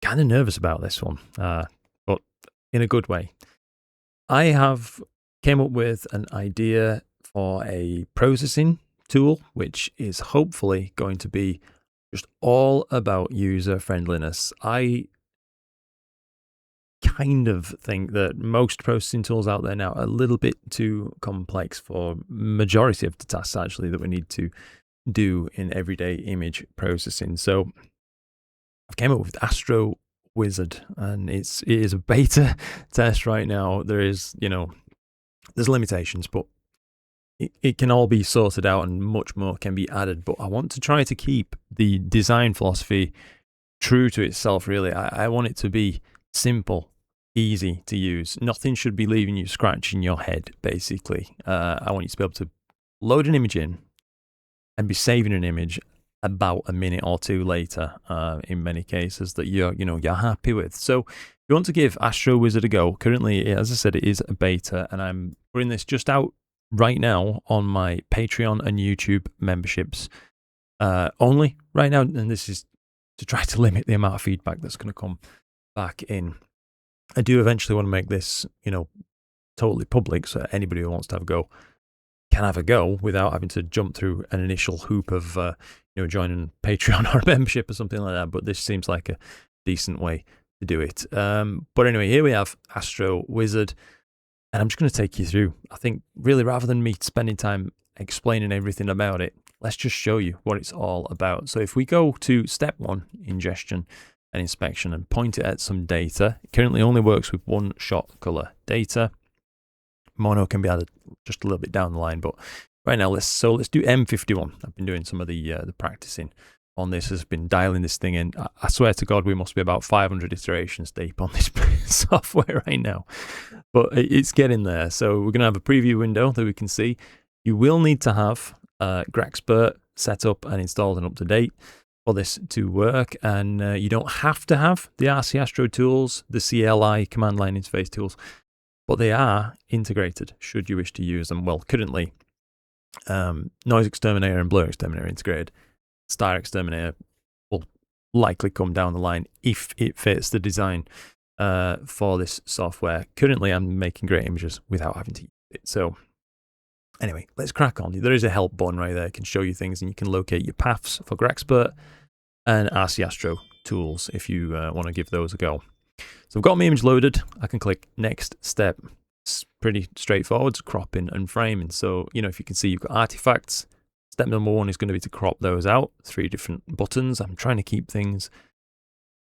kind of nervous about this one, but in a good way. I have came up with an idea for a processing tool, which is hopefully going to be just all about user friendliness. I kind of think that most processing tools out there now are a little bit too complex for majority of the tasks actually that we need to do in everyday image processing. So I've came up with AstroWizard, and it is a beta test right now. There is, there's limitations, but it can all be sorted out and much more can be added. But I want to try to keep the design philosophy true to itself, really. I want it to be simple, easy to use. Nothing should be leaving you scratching your head, basically. I want you to be able to load an image in and be saving an image about a minute or two later, in many cases, that you're happy with. So if you want to give AstroWizard a go, currently, as I said, it is a beta, and I'm putting this just out right now on my Patreon and YouTube memberships only right now, and this is to try to limit the amount of feedback that's going to come back in. I do eventually want to make this, totally public, so anybody who wants to have a go can have a go without having to jump through an initial hoop of, joining Patreon or a membership or something like that. But this seems like a decent way to do it. But anyway, here we have AstroWizard, and I'm just going to take you through. I think really, rather than me spending time explaining everything about it, let's just show you what it's all about. So if we go to step 1, ingestion and inspection, and point it at some data, it currently only works with one shot color data. Mono can be added just a little bit down the line, but right now let's do M51. I've been doing some of the practicing on this. Has been dialing this thing in. I swear to God, we must be about 500 iterations deep on this software right now, but it's getting there. So we're going to have a preview window that we can see. You will need to have GradientXTerminator set up and installed and up to date for this to work, and you don't have to have the RC Astro tools, the CLI command line interface tools, but they are integrated should you wish to use them. Well, currently, NoiseXTerminator and BlurXTerminator are integrated. StarXTerminator will likely come down the line if it fits the design for this software. Currently, I'm making great images without having to use it. So anyway, let's crack on. There is a help button right there. It can show you things, and you can locate your paths for GradientXTerminator and RC Astro tools if you want to give those a go. So I've got my image loaded. I can click next step. It's pretty straightforward. It's cropping and framing. So, if you can see, you've got artifacts. Step number 1 is going to be to crop those out. 3 different buttons. I'm trying to keep things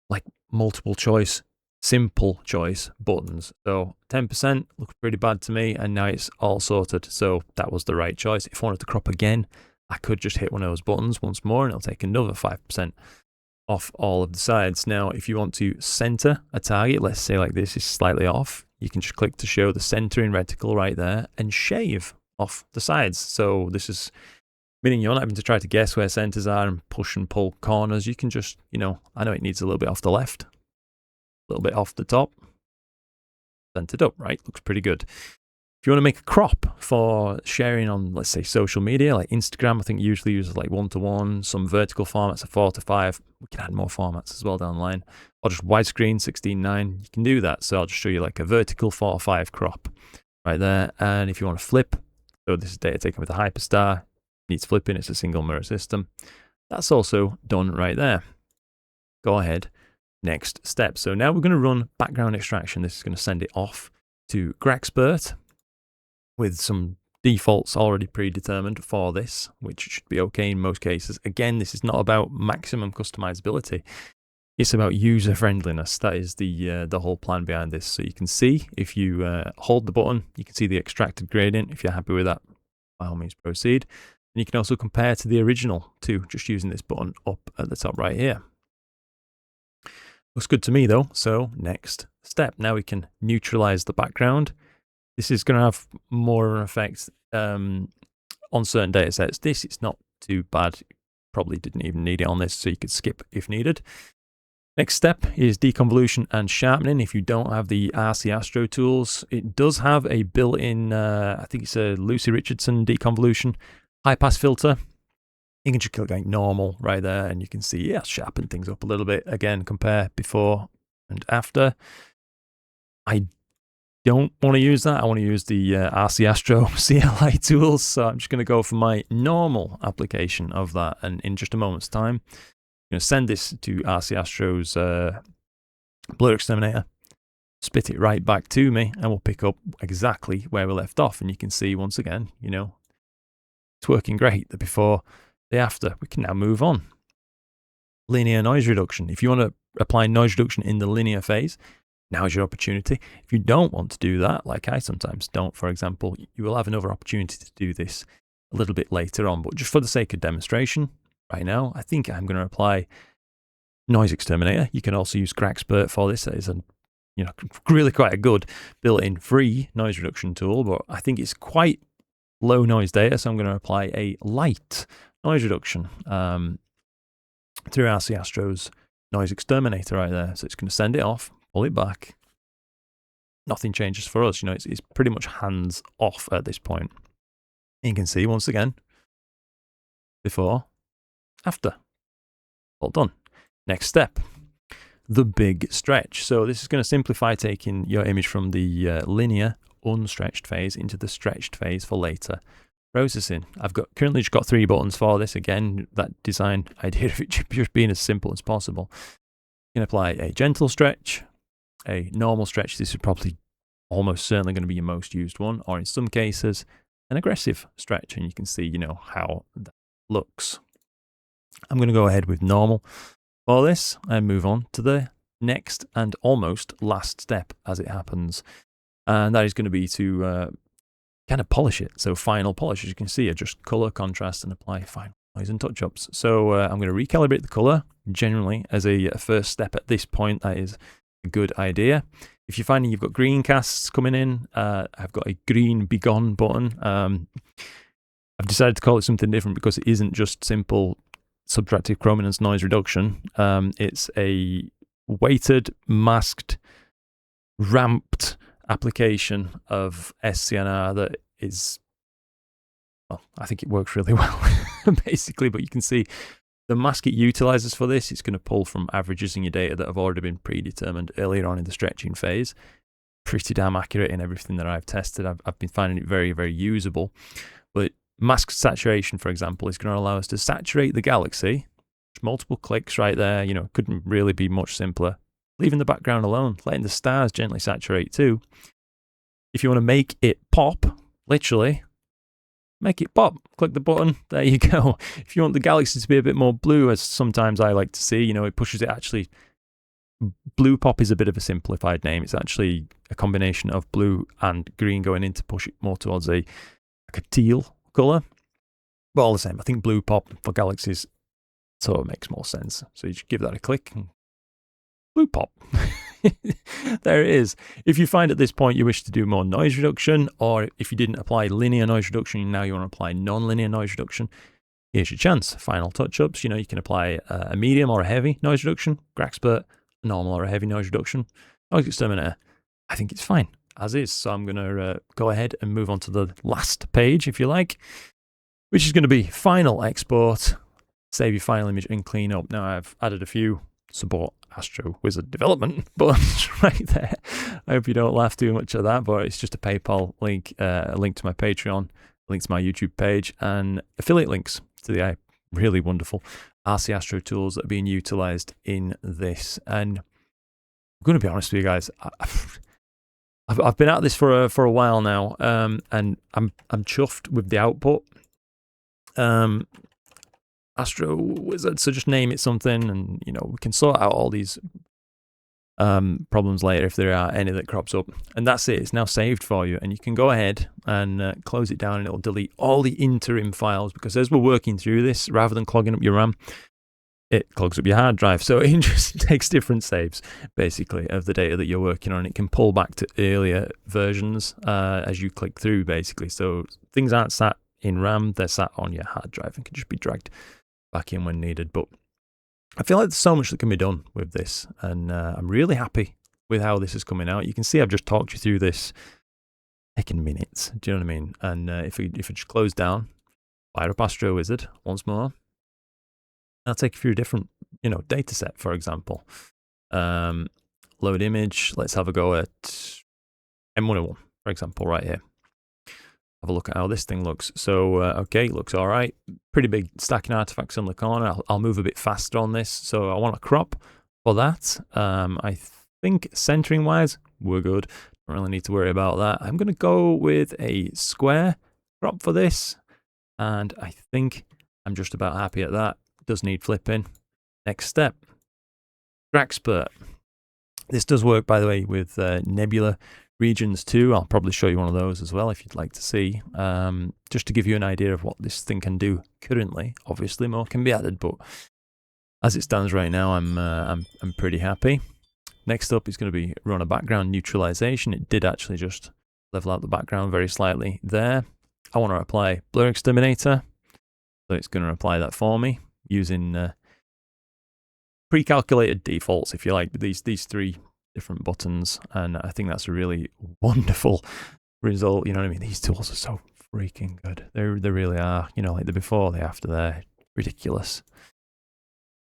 like multiple choice, simple choice buttons. So 10% looked pretty bad to me, and now it's all sorted. So that was the right choice. If I wanted to crop again, I could just hit one of those buttons once more, and it'll take another 5% off all of the sides. Now, if you want to center a target, let's say like this is slightly off, you can just click to show the centering reticle right there and shave off the sides. So this is meaning you're not having to try to guess where centers are and push and pull corners. You can just, I know it needs a little bit off the left, a little bit off the top, centered up, right? Looks pretty good. If you want to make a crop for sharing on, let's say, social media, like Instagram, I think usually uses like 1:1, some vertical formats are 4:5. We can add more formats as well down the line, or just widescreen 16:9. You can do that. So I'll just show you like a vertical 4:5 crop right there. And if you want to flip, so this is data taken with a hyperstar, needs flipping, it's a single mirror system. That's also done right there. Go ahead, next step. So now we're going to run background extraction. This is going to send it off to GradientXTerminator with some defaults already predetermined for this, which should be okay in most cases. Again, this is not about maximum customizability. It's about user friendliness. That is the whole plan behind this. So you can see, if you hold the button, you can see the extracted gradient. If you're happy with that, by all means proceed. And you can also compare to the original too, just using this button up at the top right here. Looks good to me though. So next step. Now we can neutralize the background. This is going to have more of an effect on certain data sets. This, it's not too bad. Probably didn't even need it on this, so you could skip if needed. Next step is deconvolution and sharpening. If you don't have the RC Astro tools, it does have a built-in, I think it's a Lucy Richardson deconvolution high-pass filter You can just click like normal right there, and you can see, yeah, sharpen things up a little bit. Again, compare before and after. I don't want to use that. I want to use the RC Astro CLI tools. So I'm just going to go for my normal application of that. And in just a moment's time, I'm going to send this to RC Astro's BlurXTerminator, spit it right back to me, and we'll pick up exactly where we left off. And you can see once again, you know, it's working great. The before, the after. We can now move on. Linear noise reduction. If you want to apply noise reduction in the linear phase, now's your opportunity. If you don't want to do that, like I sometimes don't, for example, you will have another opportunity to do this a little bit later on. But just for the sake of demonstration, right now, I think I'm going to apply NoiseXTerminator. You can also use GradientXTerminator for this. It is a, you know, really quite a good built-in free noise reduction tool, but I think it's quite low noise data, so I'm going to apply a light noise reduction through RC Astro's NoiseXTerminator right there. So it's going to send it off, pull it back. Nothing changes for us. You know, it's pretty much hands off at this point. And you can see once again, before, after. All done. Next step, the big stretch. So this is going to simplify taking your image from the linear unstretched phase into the stretched phase for later processing. I've currently just got 3 buttons for this. Again, that design idea of it just being as simple as possible. You can apply a gentle stretch, a normal stretch. This is probably almost certainly going to be your most used one, or in some cases, an aggressive stretch. And you can see, you know, how that looks. I'm going to go ahead with normal for this and move on to the next and almost last step as it happens. And that is going to be to kind of polish it. So final polish, as you can see, adjust color, contrast, and apply final noise and touch-ups. So I'm going to recalibrate the color. Generally, as a first step at this point, that is a good idea. If you're finding you've got green casts coming in, I've got a green begone button. I've decided to call it something different because it isn't just simple subtractive chrominance noise reduction. It's a weighted, masked, ramped application of SCNR that is, well, I think it works really well, basically. But you can see the mask it utilizes for this, it's going to pull from averages in your data that have already been predetermined earlier on in the stretching phase. Pretty damn accurate in everything that I've tested. I've been finding it very, very usable. But mask saturation, for example, is going to allow us to saturate the galaxy. Multiple clicks right there, you know, couldn't really be much simpler. Leaving the background alone, letting the stars gently saturate too. If you want to make it pop, literally, make it pop. Click the button, there you go. If you want the galaxy to be a bit more blue, as sometimes I like to see, you know, it pushes it actually. Blue pop is a bit of a simplified name. It's actually a combination of blue and green going in to push it more towards like a teal color. But all the same, I think blue pop for galaxies sort of makes more sense. So you just give that a click and blue pop. There it is. If you find at this point you wish to do more noise reduction, or if you didn't apply linear noise reduction, now you want to apply non-linear noise reduction, here's your chance. Final touch-ups, you know, you can apply a medium or a heavy noise reduction, GradientXTerminator, a normal or a heavy noise reduction. NoiseXTerminator, I think it's fine as is. So I'm going to go ahead and move on to the last page, if you like, which is going to be final export, save your final image and clean up. Now I've added a few support AstroWizard development buttons right there. I hope you don't laugh too much at that, but it's just a PayPal link, a link to my Patreon, a link to my YouTube page, and affiliate links to the really wonderful RC Astro tools that are being utilized in this. And I'm going to be honest with you guys, I've been at this for a while now, and I'm chuffed with the output. AstroWizard, so just name it something, and you know, we can sort out all these problems later if there are any that crops up. And that's it. It's now saved for you, and you can go ahead and close it down, and it'll delete all the interim files, because as we're working through this, rather than clogging up your RAM, it clogs up your hard drive. So it just takes different saves, basically, of the data that you're working on. It can pull back to earlier versions as you click through, basically. So things aren't sat in RAM, they're sat on your hard drive and can just be dragged back in when needed. But I feel like there's so much that can be done with this, and I'm really happy with how this is coming out. You can see I've just talked you through this, taking minutes. Do you know what I mean? And if I just close down, fire up AstroWizard once more, I'll take you through a different, data set, for example. Load image. Let's have a go at M101, for example, right here. Have a look at how this thing looks. So, okay, looks all right. Pretty big stacking artifacts on the corner. I'll move a bit faster on this. So I want to crop for that. I think centering-wise, we're good. Don't really need to worry about that. I'm going to go with a square crop for this. And I think I'm just about happy at that. Does need flipping. Next step, GradientXtert. This does work, by the way, with nebula regions too. I'll probably show you one of those as well if you'd like to see. Just to give you an idea of what this thing can do currently. Obviously, more can be added, but as it stands right now, I'm pretty happy. Next up is going to be run a background neutralization. It did actually just level out the background very slightly there. I want to apply BlurXTerminator, so it's going to apply that for me using pre-calculated defaults, if you like, these three different buttons, and I think that's a really wonderful result. You know what I mean? These tools are so freaking good. They really are. Like the before, the after, they're ridiculous.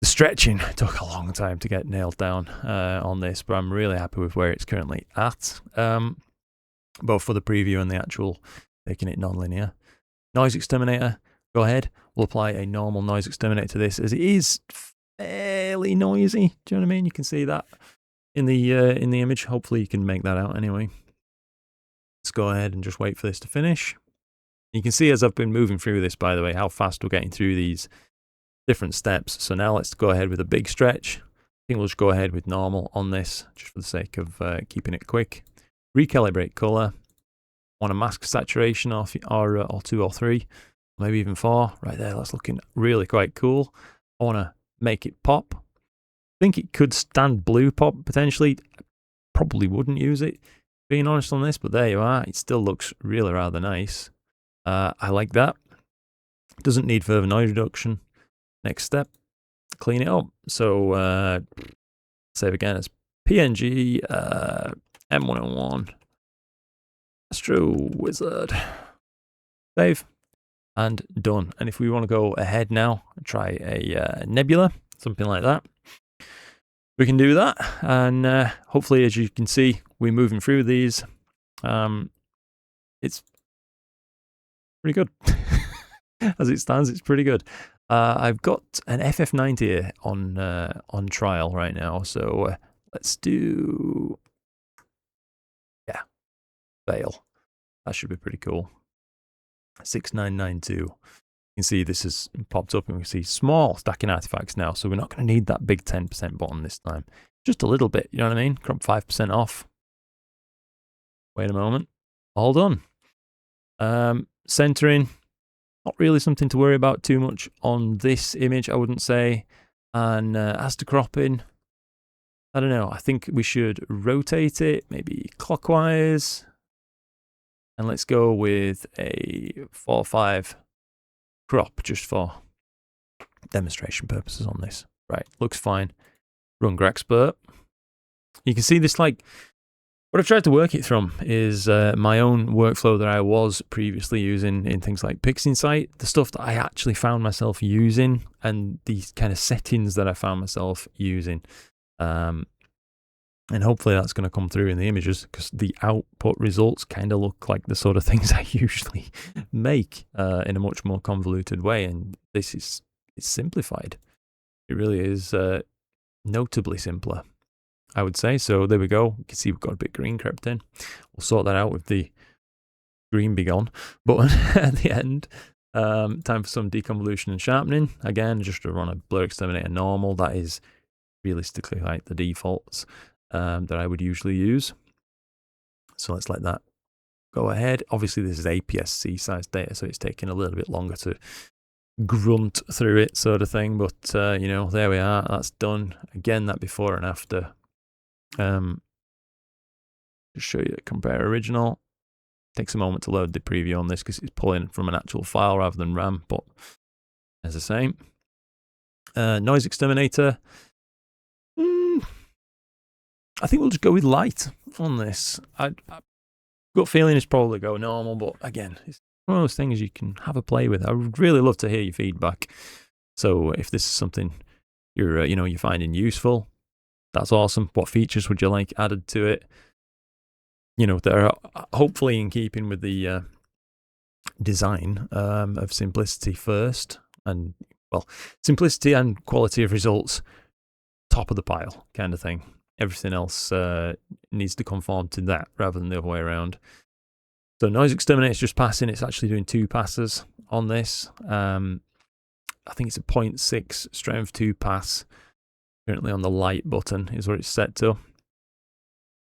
The stretching took a long time to get nailed down on this, but I'm really happy with where it's currently at, both for the preview and the actual making it non-linear. NoiseXTerminator, go ahead. We'll apply a normal NoiseXTerminator to this, as it is fairly noisy. Do you know what I mean? You can see that in the image. Hopefully you can make that out anyway. Let's go ahead and just wait for this to finish. You can see as I've been moving through this, by the way, how fast we're getting through these different steps. So now let's go ahead with a big stretch. I think we'll just go ahead with normal on this, just for the sake of keeping it quick. Recalibrate color. Want a mask saturation or 2 or 3, maybe even 4. Right there, that's looking really quite cool. I want to make it pop. I think it could stand blue pop potentially. Probably wouldn't use it, being honest on this, but there you are. It still looks really rather nice. I like that. Doesn't need further noise reduction. Next step, clean it up. So save again as PNG M101 AstroWizard. Save and done. And if we want to go ahead now and try a nebula, something like that, we can do that. And hopefully, as you can see, we're moving through these. It's pretty good. As it stands, it's pretty good. I've got an FF90 here on trial right now, so let's do, yeah, fail. That should be pretty cool. 6992. You can see this has popped up, and we see small stacking artifacts now, so we're not going to need that big 10% button this time. Just a little bit, you know what I mean? Crop 5% off. Wait a moment. All done. Centering. Not really something to worry about too much on this image, I wouldn't say. And as to cropping, I don't know. I think we should rotate it, maybe clockwise. And let's go with a 4:5 crop, just for demonstration purposes on this. Right, looks fine. Run GradientXtert. You can see this, like, what I've tried to work it from is my own workflow that I was previously using in things like PixInsight, the stuff that I actually found myself using, and these kind of settings that I found myself using. And hopefully that's going to come through in the images, because the output results kind of look like the sort of things I usually make in a much more convoluted way. And this is, it's simplified. It really is notably simpler, I would say. So there we go. You can see we've got a bit green crept in. We'll sort that out with the green be gone button at the end. Time for some deconvolution and sharpening. Again, just to run a BlurXTerminator normal. That is realistically like the defaults that I would usually use. So let's let that go ahead. Obviously, this is APS-C size data, so it's taking a little bit longer to grunt through it, sort of thing. But you know, there we are. That's done. Again, that before and after. Just show you, compare original. Takes a moment to load the preview on this because it's pulling from an actual file rather than RAM, but as the same. NoiseXTerminator. I think we'll just go with light on this. I've got a feeling it's probably go normal, but again, it's one of those things you can have a play with. I would really love to hear your feedback. So if this is something you're you're finding useful, that's awesome. What features would you like added to it? They're hopefully in keeping with the design of simplicity first, and well, simplicity and quality of results top of the pile kind of thing. Everything else needs to conform to that rather than the other way around. So NoiseXTerminator is just passing. It's actually doing 2 passes on this. I think it's a 0.6 strength 2 pass. Currently on the light button is what it's set to.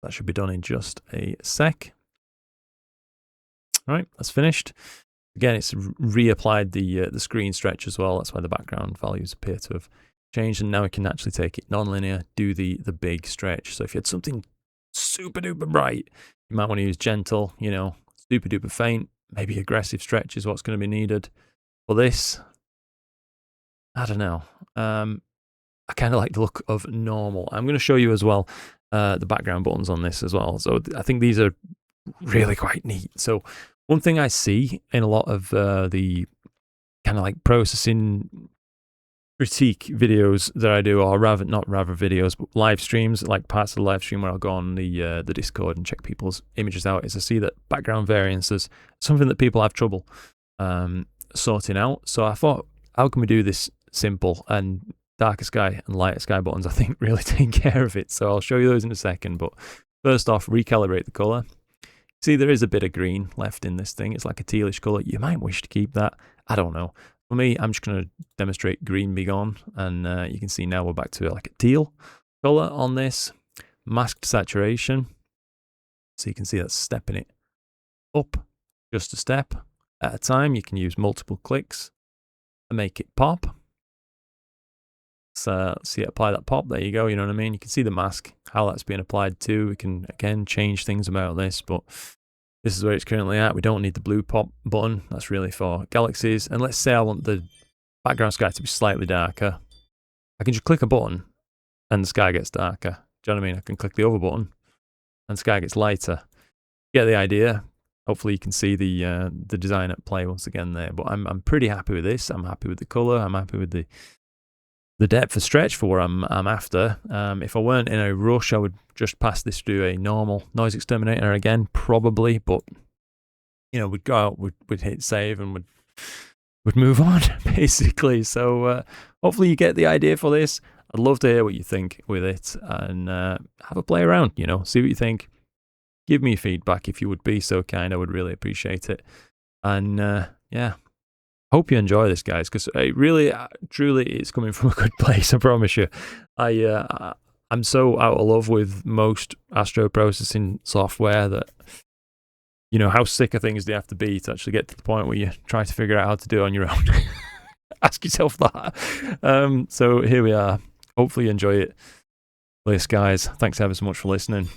That should be done in just a sec. All right, that's finished. Again, it's reapplied the screen stretch as well. That's why the background values appear to have changed. And now we can actually take it non-linear, do the big stretch. So if you had something super duper bright, you might want to use gentle, super duper faint, maybe aggressive stretch is what's going to be needed. For this, I don't know. I kind of like the look of normal. I'm going to show you as well the background buttons on this as well. So I think these are really quite neat. So one thing I see in a lot of the kind of like processing critique videos that I do, or not videos, but live streams, like parts of the live stream where I'll go on the Discord and check people's images out, is I see that background variance is something that people have trouble sorting out. So I thought, how can we do this simple? And darker sky and lighter sky buttons, I think, really take care of it. So I'll show you those in a second. But first off, recalibrate the color. See, there is a bit of green left in this thing. It's like a tealish color. You might wish to keep that. I don't know. For me, I'm just going to demonstrate green be gone. And you can see now we're back to like a teal color on this. Masked saturation. So you can see that's stepping it up just a step at a time. You can use multiple clicks and make it pop. So let's see it apply that pop. There you go. You know what I mean? You can see the mask, how that's being applied to. We can, again, change things about this, but this is where it's currently at. We don't need the blue pop button. That's really for galaxies. And let's say I want the background sky to be slightly darker. I can just click a button and the sky gets darker. Do you know what I mean? I can click the other button and the sky gets lighter. Get the idea. Hopefully you can see the design at play once again there. But I'm pretty happy with this. I'm happy with the color. I'm happy with the depth of stretch for what I'm after. If I weren't in a rush, I would just pass this through a normal NoiseXTerminator again, probably. But we'd go out, we'd hit save, and would move on basically. So hopefully you get the idea for this. I'd love to hear what you think with it, and have a play around. See what you think. Give me feedback if you would be so kind. I would really appreciate it. And yeah. Hope you enjoy this, guys, because it really, truly, it's coming from a good place. I promise you. I'm so out of love with most astro processing software that, how sick of things do you have to be to actually get to the point where you try to figure out how to do it on your own? Ask yourself that. So here we are. Hopefully you enjoy it. Bliss, guys. Thanks ever so much for listening.